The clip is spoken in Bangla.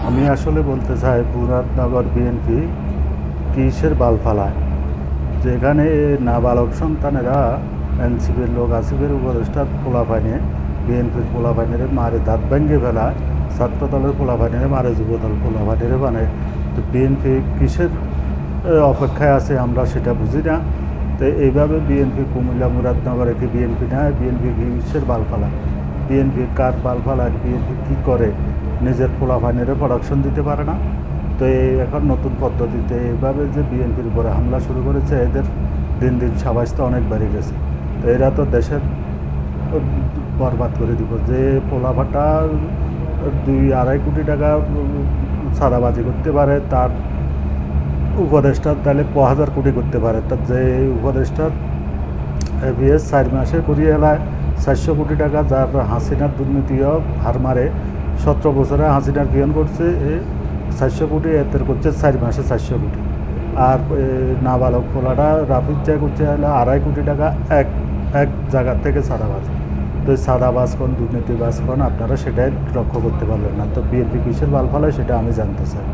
আমি আসলে বলতে চাই মুরাদনগর বিএনপি কিসের বাল ফালায়, যেখানে নাবালক সন্তানেরা এনসিপির লোক আসিফের উপদেষ্টার পোলাপাইনে বিএনপির পোলাপাইনেরে মারে দাঁত ভেঙে ফেলায়, ছাত্রদলের পোলাপাইনেরে মারে যুবদল পোলাপাইনেরে মানে। তো বিএনপি কিসের অপেক্ষায় আছে আমরা সেটা বুঝি না। তো এইভাবে বিএনপি কুমিল্লা মুরাদনগরে কি বিএনপি নেয়? বিএনপি কিসের বাল ফালায়? বিএনপি কার বাল ফালায়? বিএনপি কী করে? নিজের পোলাপাইনেরে প্রোডাকশন দিতে পারে না। তো এই এখন নতুন পদ্ধতিতে এইভাবে যে বিএনপির উপরে হামলা শুরু করেছে, এদের দিন দিন সাবাইতে অনেক বেড়ে গেছে। তো এরা তো দেশের বরবাদ করে দিব। যে পোলাপাটা 2-2.5 কোটি টাকা সাদাবাজি করতে পারে, তার উপদেষ্টার তাহলে 1000 কোটি করতে পারে। তার যে উপদেষ্টার এভিএস 4 মাসে করিয়ে এলায় 400 কোটি টাকা, যার হাসিনার দুর্নীতিও হার মারে 17 বছরে হাসিনার পিয়ন করছে 400 কোটি, এতের করছে 4 মাসে 400 কোটি। আর নাবালক পোলাটা রাফিদ যা করছে হলে 2.5 কোটি টাকা এক জায়গার থেকে সাদাবাজ। তো সাদাবাজ কোন, দুর্নীতিবাজ কোন, আপনারা সেটাই লক্ষ্য করতে পারলেন না। তো বিএনপি কিসের বাল ফালায় সেটা আমি জানতে চাই।